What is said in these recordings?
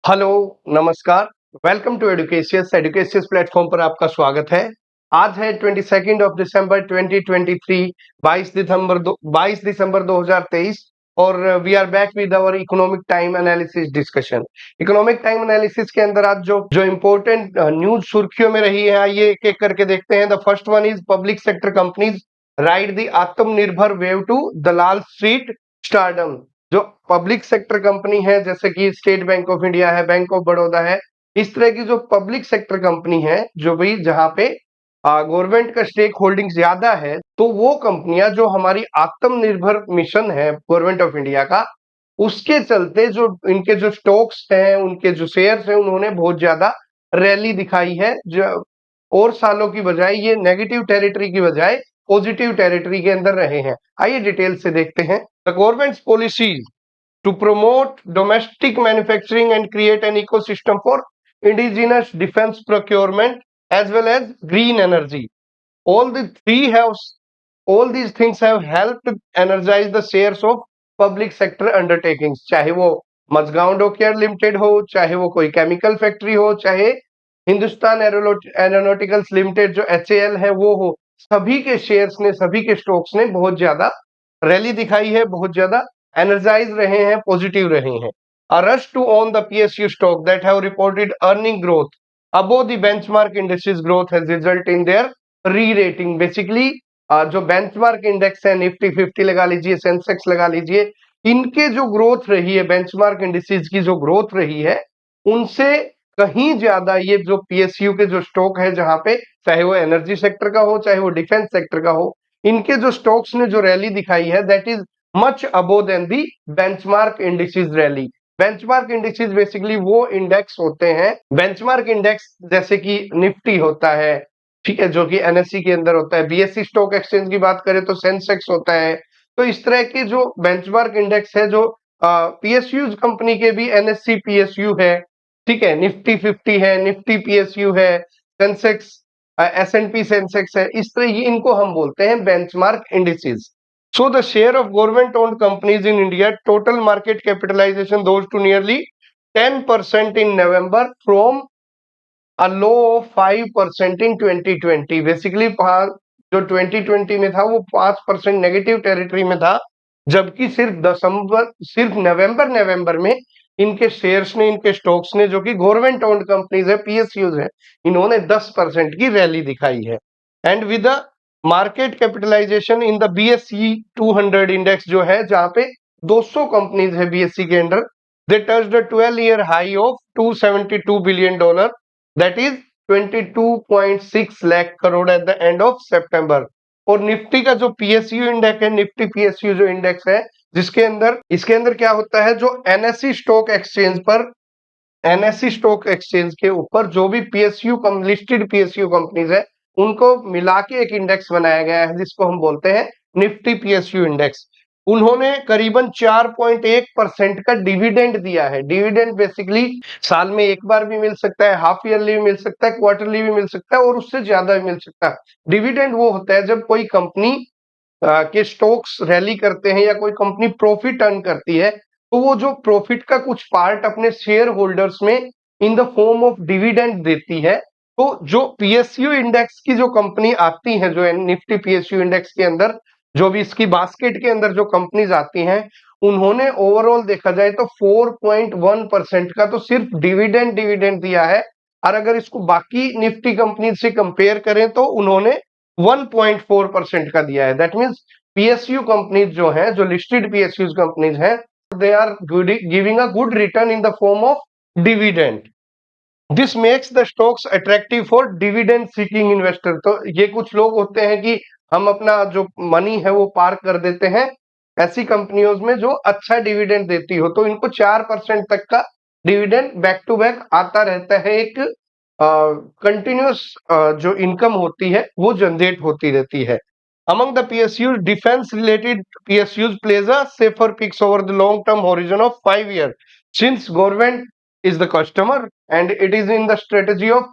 Hello, नमस्कार। Welcome to Educacious. Educacious platform पर आपका स्वागत है। आज है 22 दिसंबर 2023, 22 दिसंबर 2023 और we are back with our economic time analysis discussion. Economic time analysis के अंदर आज जो इम्पोर्टेंट न्यूज सुर्खियों में रही है, आइए एक एक करके देखते हैं। The first one is public sector companies ride the Atmanirbhar wave to Dalal street stardom. जो पब्लिक सेक्टर कंपनी है, जैसे कि स्टेट बैंक ऑफ इंडिया है, बैंक ऑफ बड़ौदा है, इस तरह की जो पब्लिक सेक्टर कंपनी है, जो भी जहां पे गवर्नमेंट का स्टेक होल्डिंग ज्यादा है, तो वो कंपनियां जो हमारी आत्मनिर्भर मिशन है गवर्नमेंट ऑफ इंडिया का, उसके चलते जो इनके जो स्टॉक्स हैं, उनके जो शेयर्स हैं, उन्होंने बहुत ज्यादा रैली दिखाई है। जो और सालों की बजाय ये नेगेटिव टेरिटरी की बजाय पॉजिटिव टेरिटरी के अंदर रहे हैं। आइए डिटेल से देखते हैं। The governments policies to promote domestic manufacturing and create an ecosystem for indigenous defense procurement as well as green energy. All the three have all these things have helped energize the shares of public sector undertakings. चाहे वो Mazagaon dockyard limited हो, चाहे वो कोई chemical factory हो, चाहे Hindustan aeronauticals limited जो HAL है वो हो, सभी के शेयर्स ने, सभी के स्टॉक्स ने बहुत ज्यादा रैली दिखाई है, बहुत ज्यादा एनर्जाइज रहे हैं, पॉजिटिव रहे हैं। A rush to own the PSU stock that have reported earning growth above the benchmark indices growth has resulted in their re-rating. Basically जो बेंचमार्क इंडेक्स है, निफ्टी 50 लगा लीजिए, सेंसेक्स लगा लीजिए, इनके जो ग्रोथ रही है, बेंचमार्क इंडिसेस की जो ग्रोथ रही है, उनसे कहीं ज्यादा ये जो PSU के जो स्टॉक है, जहां पे चाहे वो एनर्जी सेक्टर का हो, चाहे वो डिफेंस सेक्टर का हो, इनके जो स्टॉक्स ने जो रैली दिखाई है, that is much above than the benchmark indices rally. Benchmark indices basically वो इंडेक्स होते हैं, बेंचमार्क इंडेक्स जैसे कि निफ्टी होता है, ठीक है, जो कि NSE के अंदर होता है। BSE स्टॉक एक्सचेंज की बात करें तो सेंसेक्स होता है। तो इस तरह के जो बेंचमार्क इंडेक्स है, जो PSU कंपनी के भी NSE PSU है, ठीक है, निफ्टी 50 है, निफ्टी PSU है, सेंसेक्स S&P सेंसेक्स है, इस तरह ही इनको हम बोलते हैं benchmark indices. So the share of government-owned companies in India total market capitalization rose to nearly 10% in November from a low of 5% in 2020. Basically जो 2020 में था वो 5% नेगेटिव टेरिटरी में था, जबकि सिर्फ नवंबर में इनके शेयर्स ने, इनके स्टॉक्स ने, जो कि गवर्नमेंट ओन्ड कंपनीज है, PSUs है, इन्होंने 10% की रैली दिखाई है। And with market capitalization in the BSE 200 index जो है, जहां पे 200 कंपनीज है BSE के under, they touch the 12-year high of $272 billion, that is 22.6 lakh crore at the end of September. और निफ्टी का जो PSU इंडेक्स है, निफ्टी PSU जो इंडेक्स है, जिसके अंदर इसके अंदर क्या होता है, जो NSE स्टॉक एक्सचेंज पर, NSE स्टॉक एक्सचेंज के ऊपर जो भी लिस्टेड PSU कंपनीज है, उनको मिला के एक इंडेक्स बनाया गया है, जिसको हम बोलते हैं निफ्टी PSU इंडेक्स। उन्होंने करीबन 4.1% का डिविडेंड दिया है। डिविडेंड बेसिकली साल में एक बार भी मिल सकता है, हाफ ईयरली भी मिल सकता है, क्वार्टरली भी मिल सकता है, और उससे ज्यादा भी मिल सकता है। डिविडेंड वो होता है जब कोई कंपनी के स्टॉक्स रैली करते हैं या कोई कंपनी प्रॉफिट अर्न करती है, तो वो जो प्रॉफिट का कुछ पार्ट अपने शेयर होल्डर्स में in the form of dividend देती है। तो जो PSU इंडेक्स की जो कंपनी आती है, जो निफ्टी PSU इंडेक्स के अंदर जो भी इसकी बास्केट के अंदर जो कंपनीज आती हैं, उन्होंने ओवरऑल देखा जाए तो 4.1% का तो सिर्फ डिविडेंड दिया है। और अगर इसको बाकी निफ्टी कंपनी से कंपेयर करें तो उन्होंने 1.4% का दिया है। दैट मीन्स PSU कंपनीज जो है, जो लिस्टेड PSU कंपनीज हैं, they are giving a good return in the form of dividend. This makes the stocks attractive for dividend seeking investor. तो ये कुछ लोग होते हैं कि हम अपना जो मनी है वो पार्क कर देते हैं ऐसी कंपनियों में जो अच्छा डिविडेंड देती हो, तो इनको 4% तक का डिविडेंड बैक टू बैक आता रहता है। एक कंटिन्यूस जो इनकम होती है वो जनरेट होती रहती है। Among the PSUs, defense-related PSUs plays a safer picks over the long-term horizon of 5 years. Since government is the customer and it is in the strategy of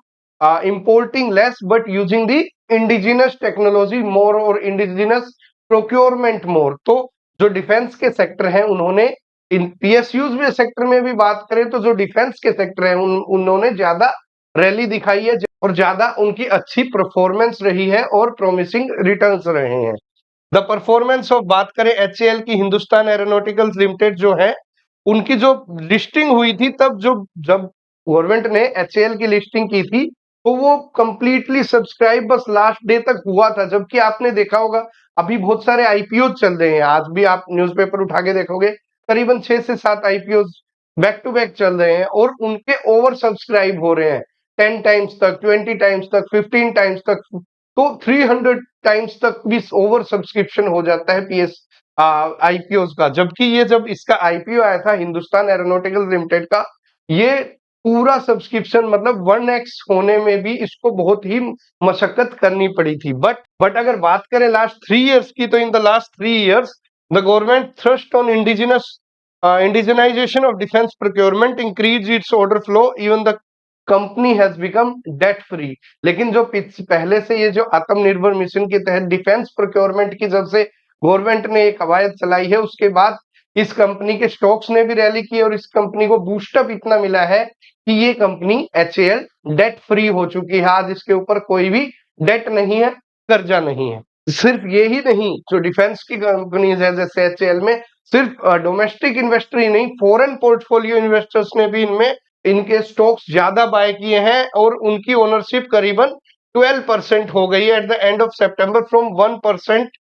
importing less but using the indigenous technology more और indigenous procurement more. तो जो defence के sector हैं, उन्होंने इन PSUs में sector में भी बात करें तो जो डिफेंस के सेक्टर है उन्होंने ज्यादा रैली दिखाई है और ज्यादा उनकी अच्छी परफॉर्मेंस रही है और प्रॉमिसिंग रिटर्न्स रहे हैं। द परफॉर्मेंस ऑफ बात करें एचएएल की, हिंदुस्तान एरोनॉटिकल्स लिमिटेड जो है, उनकी जो लिस्टिंग हुई थी तब जब गवर्नमेंट ने एचएएल की लिस्टिंग की थी तो वो कंप्लीटली सब्सक्राइब बस लास्ट डे तक हुआ था। जबकि आपने देखा होगा अभी बहुत सारे आईपीओ चल रहे हैं, आज भी आप न्यूज़पेपर उठा के देखोगे करीबन 6 से 7 आईपीओ बैक टू बैक चल रहे हैं और उनके ओवर सब्सक्राइब हो रहे हैं 10 टाइम्स तक, 20 टाइम्स तक, 15 टाइम्स तक, तो 300 टाइम्स तक भी ओवर सब्सक्रिप्शन हो जाता है पीएस आईपीओ का। जबकि ये जब इसका आईपीओ आया था हिंदुस्तान एरोनॉटिकल लिमिटेड का, ये पूरा सब्सक्रिप्शन मतलब 1x होने में भी इसको बहुत ही मशक्कत करनी पड़ी थी। बट अगर बात करें लास्ट 3 इयर्स की, तो in the last 3 years the government thrust on indigenization of defense procurement, increase its order flow, even the company has become debt free। लेकिन जो पहले से ये जो आत्मनिर्भर मिशन के तहत डिफेंस प्रोक्योरमेंट की जब से गवर्नमेंट ने एक कवायद चलाई है, उसके बाद इस कंपनी के स्टॉक्स ने भी रैली की और इस कंपनी को बूस्टअप इतना मिला है कि ये कंपनी एचएएल डेट फ्री हो चुकी है। आज इसके ऊपर कोई भी डेट नहीं है, कर्जा नहीं है। सिर्फ ये ही नहीं, जो डिफेंस की कंपनीज है जैसे एचएएल में, सिर्फ डोमेस्टिक इन्वेस्टर ही नहीं, फॉरेन पोर्टफोलियो इन्वेस्टर्स ने भी इनमें इनके स्टॉक्स ज्यादा बाय किए हैं और उनकी ओनरशिप करीबन 12% हो गई है eight the end of September from 1%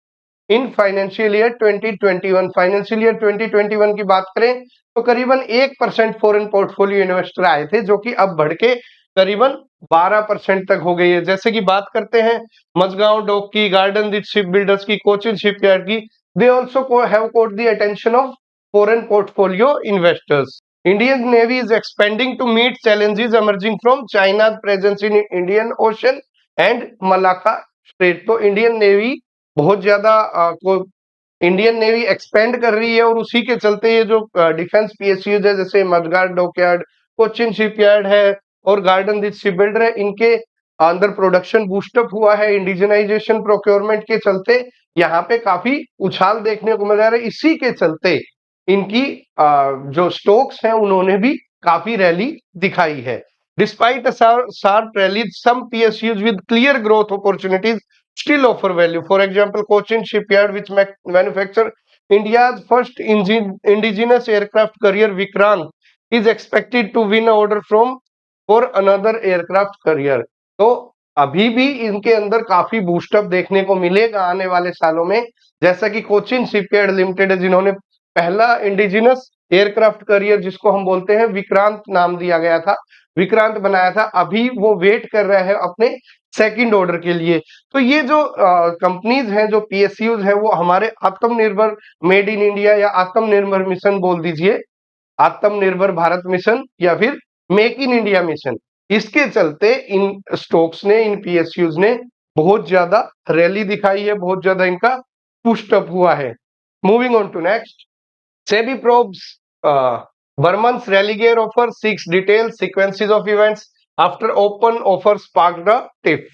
in financial year 2021। Financial year 2021 की बात करें तो करीबन 1% फॉरेन पोर्टफोलियो इन्वेस्टर आए थे, जो कि अब बढ़ के करीबन 12% तक हो गई है। जैसे कि बात करते हैं मझगांव डॉक की, गार्डन रिच शिप बिल्डर्स की, कोचिन शिपयार्ड की, they also have caught the attention of foreign portfolio investors। Indian Navy is expanding to meet challenges emerging from China's presence in Indian Ocean and Malacca Strait। तो Indian navy बहुत ज्यादा Indian navy expand कर रही है और उसी के चलते ये जो डिफेंस पीएसयू है जैसे मडगार्ड डॉकयार्ड, कोचिन शिपयार्ड है और गार्डन रिच शिप बिल्डर है, इनके अंदर प्रोडक्शन बूस्टअप हुआ है इंडिजनाइजेशन प्रोक्योरमेंट के चलते। यहाँ पे काफी उछाल देखने को मिल रहा है। इसी के चलते इनकी जो स्टॉक्स हैं उन्होंने भी काफी रैली दिखाई है। Despite sharp rally, some PSUs with clear growth opportunities still offer value। For example, Cochin Shipyard, which manufacture India's first indigenous aircraft carrier Vikrant, is expected to win an order from for another aircraft carrier। तो अभी भी इनके अंदर काफी boost up देखने को मिलेगा आने वाले सालों में। जैसा कि कोचिन शिपयार्ड लिमिटेड है, जिन्होंने पहला इंडिजिनस एयरक्राफ्ट करियर जिसको हम बोलते हैं विक्रांत नाम दिया गया था, विक्रांत बनाया था, अभी वो वेट कर रहा है अपने सेकंड ऑर्डर के लिए। तो ये जो कंपनीज हैं, जो पीएसयूज हैं, वो हमारे आत्मनिर्भर मेड इन इंडिया या आत्मनिर्भर मिशन बोल दीजिए, आत्मनिर्भर भारत मिशन या फिर मेक इन इंडिया मिशन, इसके चलते इन स्टॉक्स ने, इन पीएसयूज ने बहुत ज्यादा रैली दिखाई है, बहुत ज्यादा इनका पुस्टअप हुआ है। Moving on to next, SEBI probes Burman's Religare offer seeks detailed sequences of events after open offer sparked a tiff।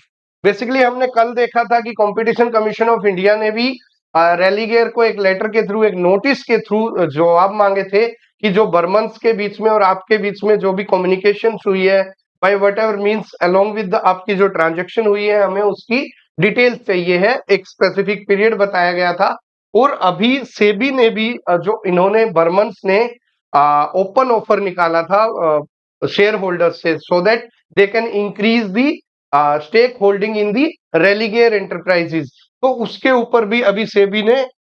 Basically हमने कल देखा था कि कंपटीशन कमीशन ऑफ इंडिया ने भी रेलीगेयर को एक लेटर के थ्रू, एक नोटिस के थ्रू जवाब मांगे थे कि जो बर्मन्स के बीच में और आपके बीच में जो भी कम्युनिकेशन हुई है by whatever means along with आपकी जो ट्रांजैक्शन हुई है, हमें उसकी डिटेल्स चाहिए है। एक स्पेसिफिक पीरियड बताया गया था और अभी सेबी ने भी जो इन्होंने बर्मन्स ने ओपन ऑफर निकाला था शेयर होल्डर्स से, so that they can increase the stake holding in the Religare Enterprises. तो उसके ऊपर भी अभी सेबी ने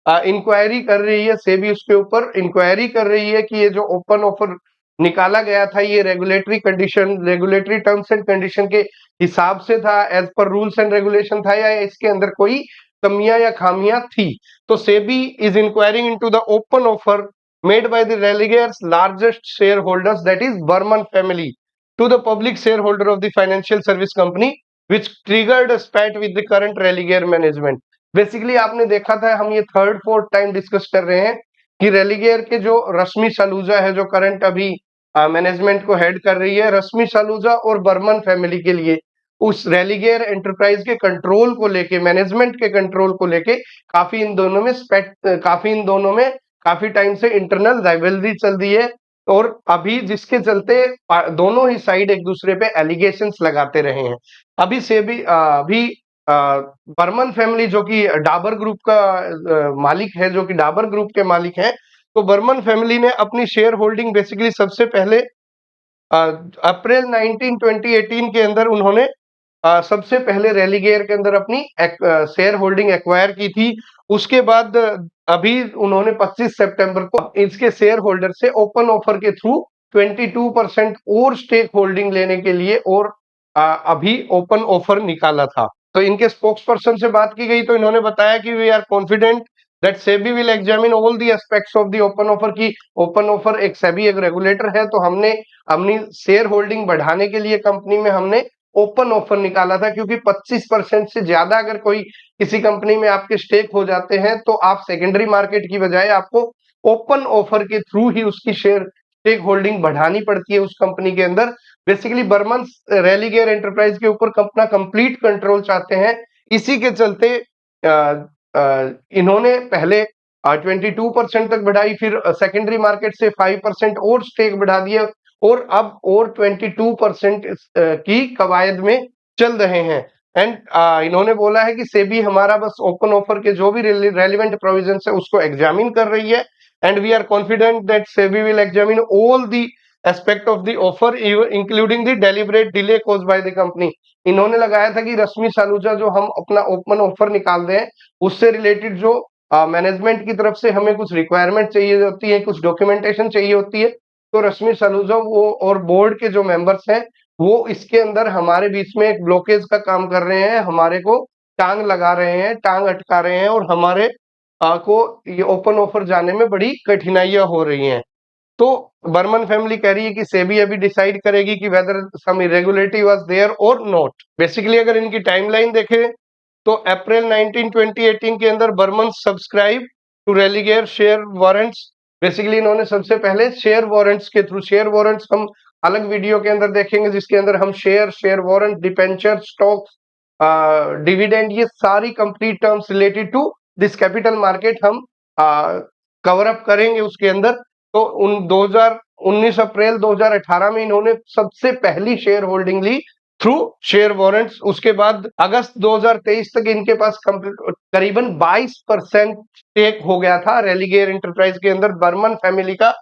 इंक्वायरी कर रही है, सेबी उसके ऊपर इंक्वायरी कर रही है कि ये जो ओपन ऑफर निकाला गया था, ये regulatory condition, regulatory terms and condition के हिसाब से था, as per rules and regulation था, या इसके अंदर कोई कमियां या खामियां थी। तो SEBI is enquiring into the open offer made by the Relegare's largest shareholders, that is Burman family, to the public shareholder of the financial service company, which triggered a spat with the current Religare management। Basically आपने देखा था, हम ये third fourth time discuss कर रहे हैं कि रेलीगेयर के जो रश्मि सलूजा है, जो करंट अभी मैनेजमेंट को हेड कर रही है, रश्मि सलूजा और बर्मन फैमिली के लिए उस रेलीगेयर एंटरप्राइज के कंट्रोल को लेके, मैनेजमेंट के कंट्रोल को लेके काफी इन दोनों में काफी टाइम से इंटरनल राइवलरी चल रही है और अभी जिसके चलते दोनों ही साइड एक दूसरे पे एलिगेशंस लगाते रहे हैं। अभी से भी अभी बर्मन फैमिली जो कि डाबर ग्रुप का मालिक है, जो कि डाबर ग्रुप के मालिक हैं, तो बर्मन फैमिली ने अपनी शेयर होल्डिंग बेसिकली सबसे पहले अप्रैल 19 2018 के अंदर उन्होंने सबसे पहले रेलिगेयर के अंदर अपनी शेयर होल्डिंग एक्वायर की थी। उसके बाद अभी उन्होंने 25 सितंबर को इसके शेयर होल्डर से ओपन ऑफर के थ्रू 22% और स्टेक होल्डिंग लेने के लिए और अभी ओपन ऑफर निकाला था। तो इनके स्पोक्स पर्सन से बात की गई तो इन्होंने बताया कि we are confident that SEBI will examine all the aspects of the open offer की ओपन ऑफर एक सेबी एक रेगुलेटर है, तो हमने अपनी शेयर होल्डिंग बढ़ाने के लिए कंपनी में हमने ओपन ऑफर निकाला था, क्योंकि 25% से ज्यादा अगर कोई किसी कंपनी में आपके स्टेक हो जाते हैं तो आप सेकेंडरी मार्केट की बजाय आपको ओपन ऑफर के थ्रू ही उसकी शेयर स्टेक होल्डिंग बढ़ानी पड़ती है उस कंपनी के अंदर। बेसिकली बर्मन रेलिगेयर एंटरप्राइज के ऊपर अपना कंप्लीट कंट्रोल चाहते हैं। इसी के चलते इन्होंने पहले 22% तक बढ़ाई, फिर सेकेंडरी मार्केट से 5% और स्टेक बढ़ा दिया और अब और 22% की कवायद में चल रहे हैं। एंड इन्होंने बोला है कि सेबी हमारा बस ओपन ऑफर के जो भी रेलिवेंट प्रोविजंस है उसको एग्जामिन कर रही है and we are confident that SEBI will examine all the aspect of the offer including the deliberate delay caused by the company. इन्होंने लगाया था कि रश्मि सालूजा जो हम अपना ओपन ऑफर निकाल रहे हैं उससे रिलेटेड जो मैनेजमेंट की तरफ से हमें कुछ रिक्वायरमेंट चाहिए होती है, कुछ डॉक्यूमेंटेशन चाहिए होती है, तो रश्मि सलूजा वो और बोर्ड के जो मेंबर्स हैं वो इसके अंदर हमारे बीच में एक ब्लॉकेज का काम कर रहे हैं, हमारे को टांग लगा रहे हैं, टांग अटका रहे हैं और हमारे को ये ओपन ऑफर जाने में बड़ी कठिनाइयां हो रही हैं। तो बर्मन फैमिली कह रही है कि सेबी अभी डिसाइड करेगी कि weather some irregularity was there और नॉट। बेसिकली अगर इनकी टाइमलाइन देखें तो अप्रैल 19 2018 के अंदर Burman subscribe to Religare share warrants. Basically इन्होंने सबसे पहले शेयर वारंट्स के थ्रू, शेयर वारंट्स हम अलग वीडियो के अंदर देखेंगे जिसके अंदर हम share warrant, debenture, stock, dividend, ये सारी complete terms related to this capital market हम कवर अप करेंगे उसके अंदर। तो 19 अप्रैल 2018 में इन्होंने सबसे पहली शेयर होल्डिंग ली थ्रू शेयर वारंट्स। उसके बाद अगस्त 2023 तक इनके पास करीबन 22% स्टेक हो गया था रेलिगेयर एंटरप्राइज के अंदर बर्मन फैमिली का।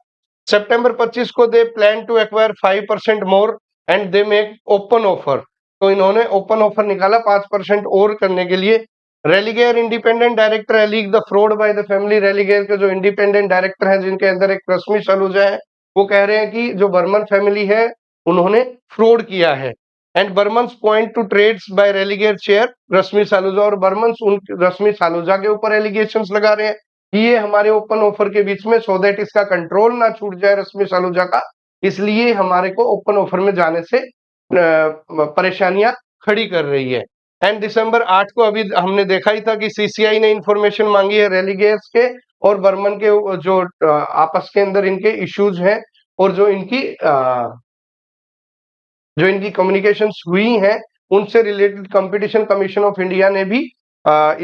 सितंबर 25 को they plan to acquire 5% more and they make open offer. तो इन्होंने ओपन ऑफर निकाला 5% और करने के लिए। Religare independent director allege the fraud by the family. Religare के जो इंडिपेंडेंट डायरेक्टर हैं जिनके अंदर एक रश्मि सलूजा है, वो कह रहे हैं कि जो बर्मन फैमिली है उन्होंने फ्रॉड किया है। And Burmans point to trades by Religare chair Rashmi Saluja, और बर्मन्स उन रश्मि सालूजा के ऊपर एलिगेशंस लगा रहे हैं कि ये हमारे ओपन ऑफर के बीच में, सो दैट इसका कंट्रोल ना छूट जाए रश्मि सालूजा का, इसलिए हमारे को ओपन ऑफर में जाने से परेशानियां खड़ी कर रही है। एंड दिसंबर 8 को अभी हमने देखा ही था कि सीसीआई ने इंफॉर्मेशन मांगी है रेलिगेयर्स के और बर्मन के जो आपस के अंदर इनके इश्यूज हैं और जो इनकी कम्युनिकेशंस हुई हैं उनसे related competition commission of India ने भी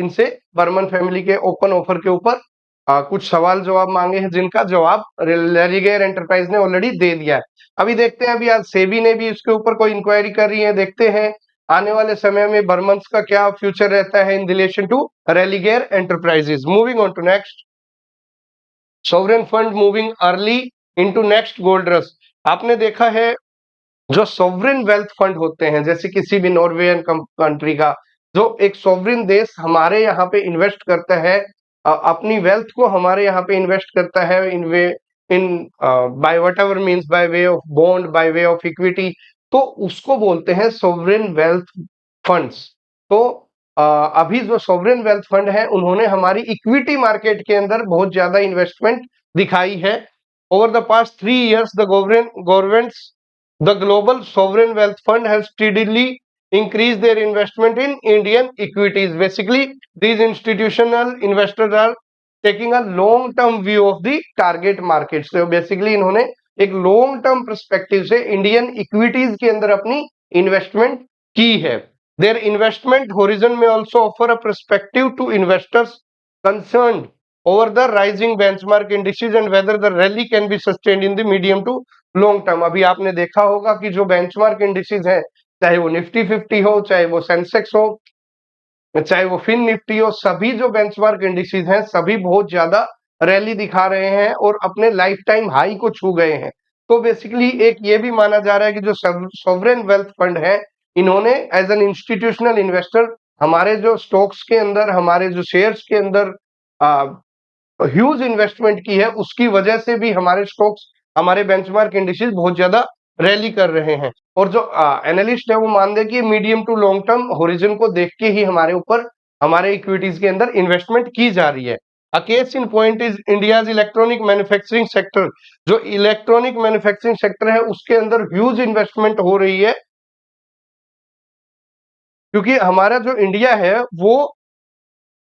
इनसे बर्मन फैमिली के ओपन ऑफर के ऊपर कुछ सवाल जवाब मांगे हैं, जिनका जवाब रेलिगेयर एंटरप्राइज ने ऑलरेडी दे दिया है। अभी देखते हैं, अभी आज सेबी ने भी इसके ऊपर कोई इंक्वायरी कर रही है, देखते हैं आने वाले समय में बर्मन्स का क्या फ्यूचर रहता है in relation to Religare Enterprises. Moving on to next, sovereign fund moving early into next gold rush. आपने देखा है जो सॉवरेन वेल्थ फंड होते हैं, जैसे किसी भी नॉर्वेयन कंट्री का जो एक सॉवरेन देश हमारे यहाँ पे इन्वेस्ट करता है, अपनी वेल्थ को हमारे यहाँ पे इन्वेस्ट करता है in by what ever means, by way of bond, by way of equity, तो उसको बोलते हैं सॉवरेन वेल्थ फंड्स। तो अभी जो सॉवरेन वेल्थ फंड है उन्होंने हमारी इक्विटी मार्केट के अंदर बहुत ज्यादा इन्वेस्टमेंट दिखाई है। Over the past 3 years the governments the global sovereign wealth fund has steadily increased their investment in Indian equities. Basically, these institutional investors are taking a long-term view of the target market. So basically, इन्होंने एक long-term perspective से Indian equities के अंदर अपनी investment की है। Their investment horizon may also offer a perspective to investors concerned over the rising benchmark indices and whether the rally can be sustained in the medium to long term। अभी आपने देखा होगा कि जो बेंचमार्क इंडिसेस हैं, चाहे वो Nifty 50 हो, चाहे वो सेंसेक्स हो, चाहे वो फिन निफ्टी हो, सभी जो बेंचमार्क इंडिसेस हैं सभी बहुत ज्यादा रैली दिखा रहे हैं और अपने लाइफ टाइम हाई को छू गए हैं। तो बेसिकली एक ये भी माना जा रहा है कि जो सॉवरेन वेल्थ फंड है, इन्होंने एज एन इंस्टीट्यूशनल इन्वेस्टर हमारे जो स्टॉक्स के अंदर, हमारे जो शेयर्स के अंदर ह्यूज इन्वेस्टमेंट की है, उसकी वजह से भी हमारे स्टॉक्स, हमारे बेंचमार्क इंडिसेस बहुत ज्यादा रैली कर रहे हैं। और जो एनालिस्ट है वो मान दे कि medium to long term horizon को देख के ही हमारे ऊपर, हमारे इक्विटीज के अंदर इन्वेस्टमेंट की जा रही है। A case in point is India's electronic manufacturing sector. जो इलेक्ट्रॉनिक मैन्युफैक्चरिंग सेक्टर है उसके अंदर ह्यूज इन्वेस्टमेंट हो रही है, क्योंकि हमारा जो इंडिया है वो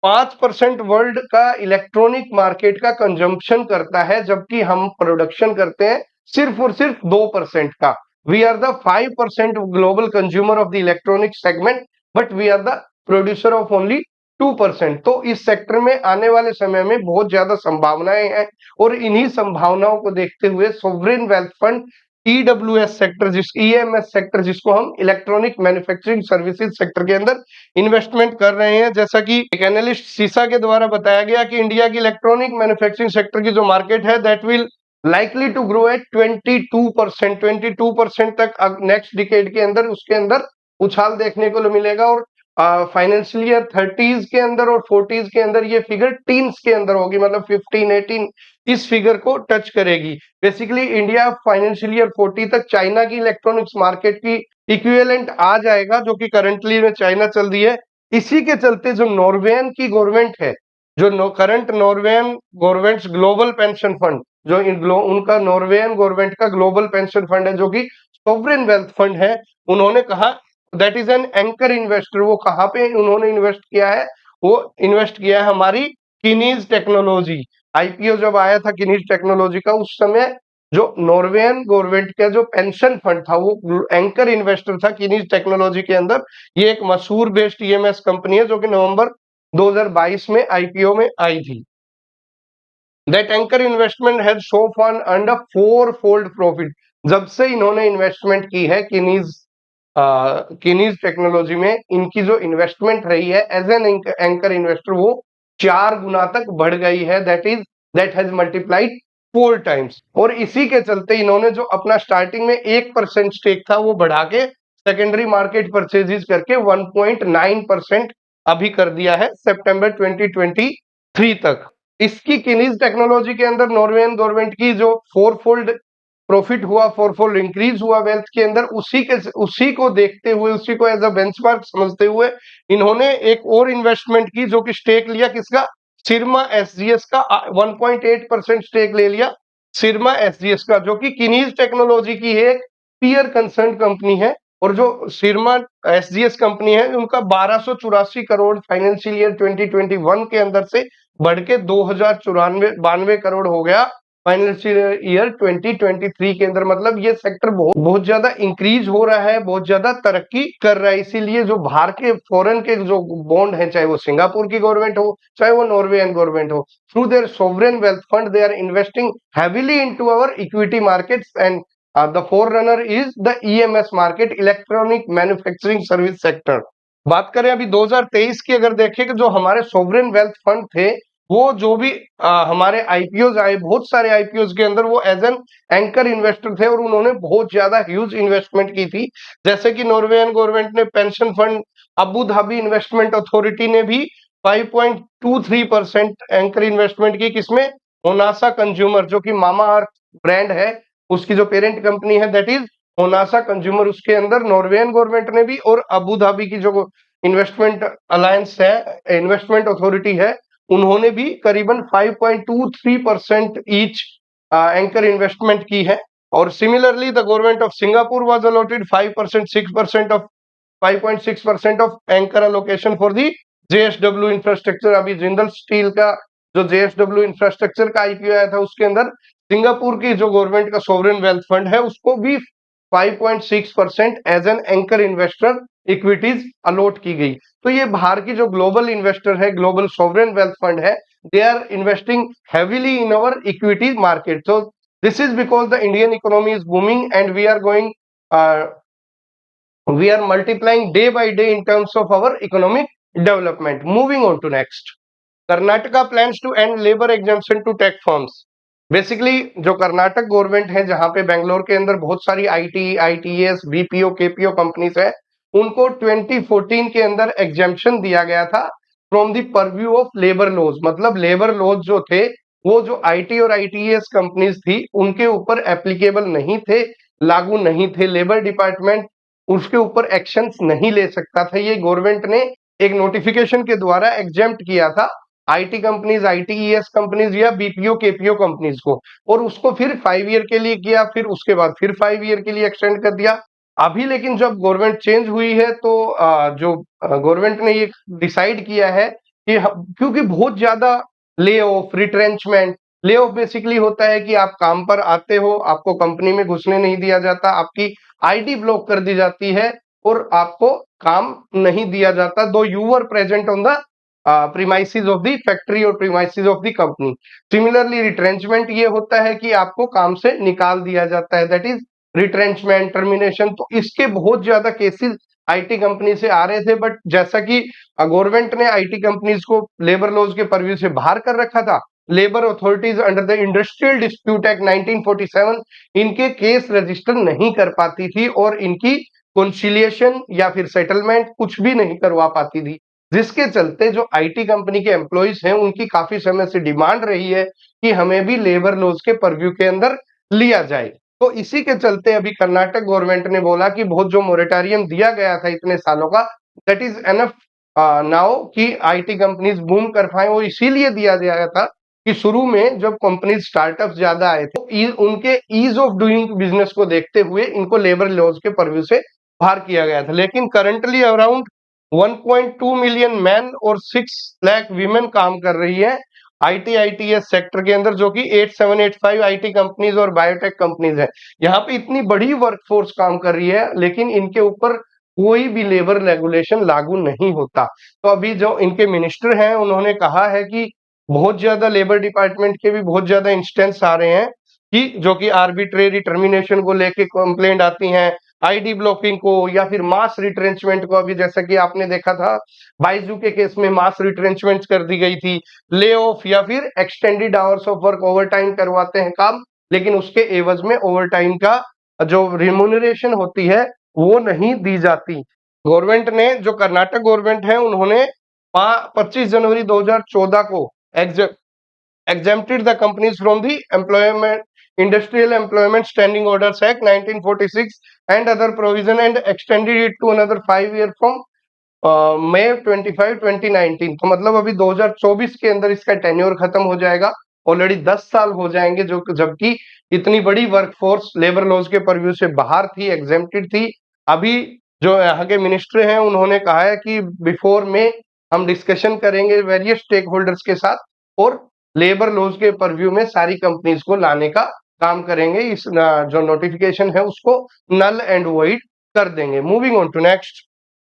5% वर्ल्ड का इलेक्ट्रॉनिक मार्केट का कंजम्पशन करता है, जबकि हम प्रोडक्शन करते हैं सिर्फ और सिर्फ 2% का। We are the 5% global consumer of the electronic segment, but we are the producer of only 2%। तो इस सेक्टर में आने वाले समय में बहुत ज्यादा संभावनाएं हैं, और इन्हीं संभावनाओं को देखते हुए sovereign wealth fund EWS sector, EMS sector, जिसको हम इलेक्ट्रॉनिक मैन्युफैक्चरिंग सर्विसेज सेक्टर के अंदर इन्वेस्टमेंट कर रहे हैं। जैसा कि एक एनालिस्ट सीसा के द्वारा बताया गया कि इंडिया की इलेक्ट्रॉनिक मैन्युफैक्चरिंग सेक्टर की जो मार्केट है, that will likely to grow at 22%, 22% तक नेक्स्ट डिकेड के अंदर उसके अंदर उछाल देखने को मिलेगा। और फाइनेंशियल ईयर 30s के अंदर और 40s के अंदर ये फिगर टीन्स के अंदर होगी, मतलब 15, 18 इस फिगर को टच करेगी। बेसिकली इंडिया फाइनेंशियल ईयर 40 तक चाइना की इलेक्ट्रॉनिक्स मार्केट की इक्विवेलेंट आ जाएगा, जो कि करंटली में चाइना चल रही है। इसी के चलते जो नॉर्वेन की गवर्नमेंट है, जो current नॉर्वेन governments global pension fund, जो उनका नॉर्वेन गवर्नमेंट का ग्लोबल पेंशन फंड है, जो कि सॉवरेन वेल्थ फंड है, उन्होंने कहा that is an anchor investor. वो कहाँ पे उन्होंने इन्वेस्ट किया है? वो इन्वेस्ट किया है हमारी किनीज टेक्नोलॉजी। आईपीओ जब आया था किनीज टेक्नोलॉजी का, उस समय जो नॉर्वेन गवर्नमेंट का जो पेंशन फंड था वो एंकर इन्वेस्टर था किनीज टेक्नोलॉजी के अंदर। ये एक मशहूर बेस्ड ईएमएस कंपनी है, जो कि नवंबर 2022 में आईपीओ में आई थी। That anchor investment has so far earned a 4-fold profit. जब से इन्होंने इन्वेस्टमेंट की है किनीज टेक्नोलॉजी में, इनकी जो इन्वेस्टमेंट रही है एज एन एंकर इन्वेस्टर, वो 4 गुना तक बढ़ गई है। That has multiplied 4 times. और इसी के चलते इन्होंने जो अपना स्टार्टिंग में 1% स्टेक था वो बढ़ा के सेकेंडरी मार्केट परचेजेस करके 1.9% अभी कर दिया है सितंबर 2023 तक। इसकी किनीज टेक्नोलॉजी के अंदर नॉर्वेन गवर्नमेंट की जो 4-fold प्रॉफिट हुआ, 4-fold इंक्रीज हुआ वेल्थ के अंदर, उसी को देखते हुए, उसी को एज अ बेंचमार्क समझते हुए इन्होंने एक और इन्वेस्टमेंट की, जो कि स्टेक लिया किसका? सिरमा एसजीएस का 1.8% स्टेक ले लिया सिरमा एसजीएस का, जो कि किनीज टेक्नोलॉजी की एक पीयर कंसर्न कंपनी है। और जो सिरमा एसजीएस कंपनी है, उनका 1284 करोड़ फाइनेंशियल ईयर 2021 के अंदर से बढ़ के 2092 करोड़ हो गया फाइनेंशियल ईयर 2023 के अंदर। मतलब ये सेक्टर बहुत ज्यादा इंक्रीज हो रहा है, बहुत ज्यादा तरक्की कर रहा है। इसीलिए जो बाहर के फॉरेन के जो बॉन्ड है, चाहे वो सिंगापुर की गवर्नमेंट हो, चाहे वो नॉर्वेजियन गवर्नमेंट हो, through their sovereign wealth fund they are investing heavily into our equity markets. And the forerunner is the EMS market, electronic manufacturing service sector. बात करें अभी 2023 की, अगर देखें कि जो हमारे सोवरेन वेल्थ फंड थे, वो जो भी हमारे आईपीओज आए, बहुत सारे आईपीओज के अंदर वो एज एन एंकर इन्वेस्टर थे, और उन्होंने बहुत ज्यादा ह्यूज इन्वेस्टमेंट की थी। जैसे कि नॉर्वेजियन गवर्नमेंट ने pension fund, Abu Dhabi investment authority ने भी 5.23% एंकर इन्वेस्टमेंट की। किसमें? होनासा कंज्यूमर, जो कि मामा अर्थ ब्रांड है, उसकी जो पेरेंट कंपनी है दैट इज होनासा कंज्यूमर, उसके अंदर नॉर्वेजियन गवर्नमेंट ने भी, और अबू धाबी की जो इन्वेस्टमेंट अलायंस है, इन्वेस्टमेंट अथॉरिटी है, उन्होंने भी करीबन 5.23% ईच एंकर इन्वेस्टमेंट की है। और similarly the government of Singapore was allotted 5.6% of anchor allocation for the JSW infrastructure. अभी जिंदल स्टील का जो जेएसडब्ल्यू इंफ्रास्ट्रक्चर का आईपीओ आया था, उसके अंदर सिंगापुर की जो गवर्नमेंट का सोवरेन वेल्थ फंड है, उसको भी 5.6% as an anchor investor equities allot की गई। तो ये बाहर की जो ग्लोबल इन्वेस्टर है, ग्लोबल सोवरेन वेल्थ फंड है, they are investing heavily in our equity market. So this is because the Indian economy is booming and we are multiplying day by day in terms of our economic development. Moving on to next, Karnataka plans to end labour exemption to tech firms. Basically जो Karnataka government है, जहां पे बेंगलोर के अंदर बहुत सारी IT, ITES, BPO, KPO companies है, उनको 2014 के अंदर एग्जाम्पशन दिया गया था from the purview of labour laws. मतलब लेबर लॉज जो थे वो जो आईटी और आईटीएस कंपनीज थी उनके ऊपर एप्लीकेबल नहीं थे, लागू नहीं थे। लेबर डिपार्टमेंट उसके ऊपर एक्शंस नहीं ले सकता था। ये गवर्नमेंट ने एक नोटिफिकेशन के द्वारा एग्जेम्प्ट किया था आईटी कंपनीज, आईटीईएस कंपनीज या बीपीओ केपीओ कंपनीज को, और उसको फिर 5 ईयर के लिए किया, फिर उसके बाद फिर 5 ईयर के लिए एक्सटेंड कर दिया। अभी लेकिन जब गवर्नमेंट चेंज हुई है तो जो गवर्नमेंट ने ये डिसाइड किया है कि क्योंकि बहुत ज्यादा lay off, retrenchment, lay off basically होता है कि आप काम पर आते हो, आपको कंपनी में घुसने नहीं दिया जाता, आपकी आईडी ब्लॉक कर दी जाती है और आपको काम नहीं दिया जाता though you were present on the premises of the factory और premises of the company. Similarly retrenchment ये होता है कि आपको काम से निकाल दिया जाता है, दैट इज रिट्रेंचमेंट, टर्मिनेशन। तो इसके बहुत ज्यादा केसेस आईटी कंपनी से आ रहे थे, बट जैसा कि गवर्नमेंट ने आईटी कंपनीज को लेबर लॉज के परव्यू से बाहर कर रखा था, labour authorities under the industrial dispute act 1947 इनके केस रजिस्टर नहीं कर पाती थी और इनकी कंसिलिएशन या फिर सेटलमेंट कुछ भी नहीं करवा पाती थी, जिसके चलते जो आईटी कंपनी के एम्प्लॉइज हैं उनकी काफी समय से डिमांड रही है कि हमें भी लेबर लॉज के परव्यू के अंदर लिया जाए। तो इसी के चलते अभी कर्नाटक गवर्नमेंट ने बोला कि बहुत जो मोरेटोरियम दिया गया था इतने सालों का, दैट इज एनफ नाउ कि आईटी कंपनीज बूम कर पाए। वो इसीलिए दिया गया था कि शुरू में जब कंपनी स्टार्टअप ज्यादा आए थे उनके ईज ऑफ डूइंग बिजनेस को देखते हुए इनको लेबर लॉज के परव्यू से बाहर किया गया था। लेकिन करंटली अराउंड 1.2 मिलियन मैन और 6 लाख वीमेन काम कर रही है आईटी आईटीएस सेक्टर के अंदर, जो कि 8785 आईटी कंपनीज और बायोटेक कंपनीज है। यहाँ पे इतनी बड़ी वर्कफोर्स काम कर रही है लेकिन इनके ऊपर कोई भी लेबर रेगुलेशन लागू नहीं होता। तो अभी जो इनके मिनिस्टर हैं उन्होंने कहा है कि बहुत ज्यादा लेबर डिपार्टमेंट के भी बहुत ज्यादा इंस्टेंस आ रहे हैं कि जो कि आर्बिट्रेरी टर्मिनेशन को लेके कंप्लेंट आती हैं, आईडी ब्लॉकिंग को या फिर मास रिट्रेंचमेंट को। अभी जैसा कि आपने देखा था बाइजू के केस में मास रिट्रेंचमेंट कर दी गई थी, ले ऑफ या फिर extended hours of work, over time करवाते हैं काम, लेकिन उसके एवज में ओवर टाइम का जो रिम्यूनरेशन होती है वो नहीं दी जाती। गवर्नमेंट ने, जो कर्नाटक गवर्नमेंट है, उन्होंने 25 जनवरी 2014 को exempted the companies from the employment industrial employment standing orders act 1946 and other provision and extended it to another 5 year from मई 25 2019। तो मतलब अभी 2024 के अंदर इसका टेन्योर खत्म हो जाएगा। ऑलरेडी 10 साल हो जाएंगे, जो जबकि इतनी बड़ी वर्कफोर्स लेबर लॉज के परव्यू से बाहर थी, एग्जेम्प्टेड थी। अभी जो यहाँ के मिनिस्टर हैं उन्होंने कहा है कि बिफोर में हम डिस्कशन करेंगे वेरियस स्टेक होल्डर्स के साथ और लेबर लॉज के परव्यू में सारी कंपनीज को लाने का काम करेंगे। इस जो नोटिफिकेशन है उसको नल एंड वॉइड कर देंगे। Moving on to next,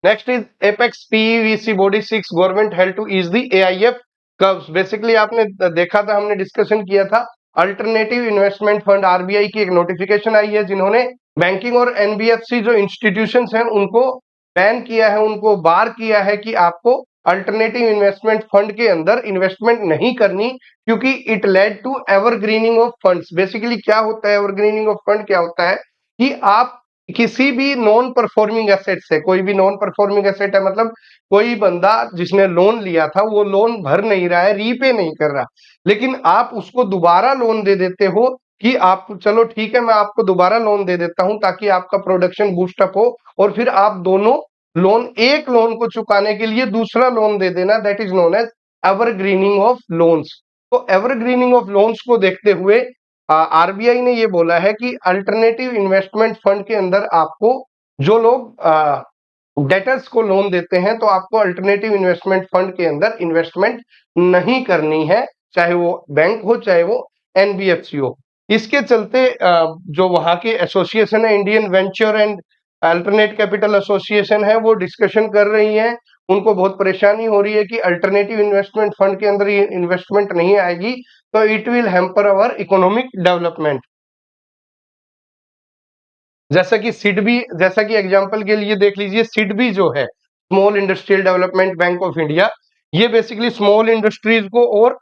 next is apex PEVC body 6 government held to ease the AIF curbs. Basically आपने देखा था, हमने डिस्कशन किया था, अल्टरनेटिव इन्वेस्टमेंट फंड आरबीआई की एक नोटिफिकेशन आई है जिन्होंने बैंकिंग और एनबीएफसी जो इंस्टीट्यूशंस हैं उनको बैन किया है, उनको बार किया है कि आपको अल्टरनेटिव इन्वेस्टमेंट फंड के अंदर इन्वेस्टमेंट नहीं करनी, क्योंकि it led to evergreening of funds. Basically क्या होता है एवरग्रीनिंग ऑफ फंड? क्या होता है कि आप किसी भी नॉन परफॉर्मिंग एसेट से, कोई भी नॉन परफॉर्मिंग एसेट है मतलब कोई बंदा जिसने लोन लिया था वो लोन भर नहीं रहा है, रीपे नहीं कर रहा, लेकिन आप उसको दोबारा लोन दे देते हो कि आप चलो ठीक है मैं आपको दोबारा लोन दे देता हूं ताकि आपका प्रोडक्शन बूस्टअप हो, और फिर आप दोनों लोन, एक लोन को चुकाने के लिए दूसरा लोन दे देना, that is known as evergreening of loans. तो एवरग्रीनिंग ऑफ लोन्स को देखते हुए आरबीआई ने ये बोला है कि अल्टरनेटिव इन्वेस्टमेंट फंड के अंदर आपको जो लोग डेटर्स को लोन देते हैं तो आपको अल्टरनेटिव इन्वेस्टमेंट फंड के अंदर इन्वेस्टमेंट नहीं करनी है, चाहे वो बैंक हो चाहे वो एनबीएफसी हो। इसके चलते जो वहां की एसोसिएशन है, Indian venture and alternate capital association है, वो डिस्कशन कर रही है। उनको बहुत परेशानी हो रही है कि अल्टरनेटिव इन्वेस्टमेंट फंड के अंदर ये इन्वेस्टमेंट नहीं आएगी तो it will hamper our economic development. जैसा कि एग्जांपल के लिए देख लीजिए, सिडबी जो है small industrial development bank of India, ये बेसिकली स्मॉल इंडस्ट्रीज को और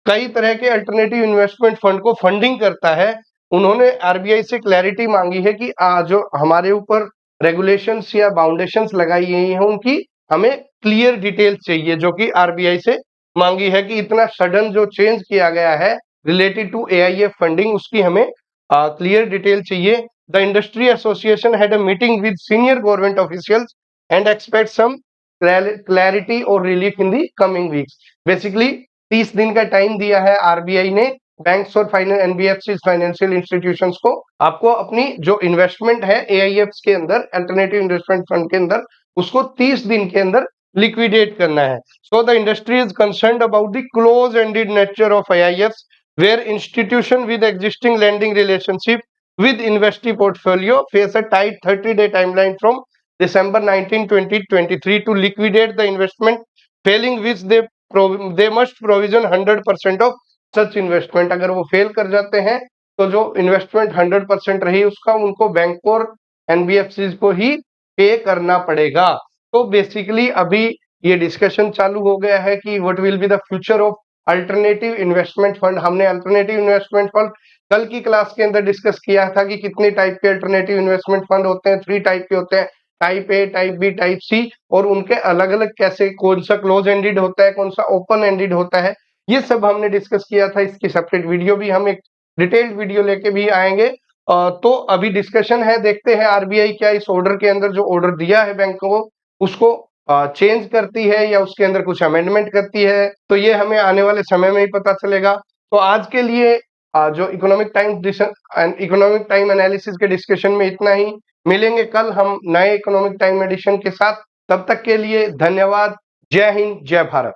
कई तरह के अल्टरनेटिव इन्वेस्टमेंट फंड को फंडिंग करता है। उन्होंने आरबीआई से क्लैरिटी मांगी है कि जो हमारे ऊपर रेगुलेशंस या बाउंडेशंस लगाई गई हैं उनकी हमें क्लियर डिटेल्स चाहिए, जो कि आरबीआई से मांगी है कि इतना सडन जो चेंज किया गया है रिलेटेड टू एआईएफ फंडिंग, उसकी हमें क्लियर डिटेल चाहिए। The industry association had a meeting with senior government officials and expect some clarity और relief in the coming weeks. Basically 30 दिन का टाइम दिया है आरबीआई ने बैंक्स और एनबीएफसी फाइनेंशियल इंस्टीट्यूशंस को, आपको अपनी जो इन्वेस्टमेंट है एआईएफ के अंदर, अल्टरनेटिव इन्वेस्टमेंट फंड के अंदर, उसको 30 दिन के अंदर लिक्विडेट करना है। So the industry is concerned about the close ended nature of AIF where institution with existing lending relationship with investee portfolio face a tight 30-day timeline from December 19, 2023 to liquidate the investment, failing which they must provision 100% of such investment। अगर वो fail कर जाते हैं तो जो investment 100% रही उसका उनको बैंक और एनबीएफसी को ही पे करना पड़ेगा। तो बेसिकली अभी ये डिस्कशन चालू हो गया है कि what will be the future of alternative investment fund. हमने अल्टरनेटिव इन्वेस्टमेंट फंड कल की क्लास के अंदर डिस्कस किया था कि कितने टाइप के अल्टरनेटिव इन्वेस्टमेंट फंड होते हैं, 3 टाइप के होते हैं, type A, type B, type C, और उनके अलग अलग कैसे, कौन सा क्लोज एंडेड होता है, कौन सा ओपन एंडेड होता है, ये सब हमने डिस्कस किया था। इसकी सेपरेट वीडियो भी, हम एक डिटेल्ड वीडियो लेके भी आएंगे। तो अभी डिस्कशन है, देखते हैं आरबीआई क्या इस ऑर्डर के अंदर जो ऑर्डर दिया है बैंक को उसको चेंज करती है या उसके अंदर कुछ अमेंडमेंट करती है, तो ये हमें आने वाले समय में ही पता चलेगा। तो आज के लिए जो इकोनॉमिक टाइम एनालिसिस के डिस्कशन में इतना ही। मिलेंगे कल हम नए इकोनॉमिक टाइम एडिशन के साथ, तब तक के लिए धन्यवाद। जय हिंद, जय भारत।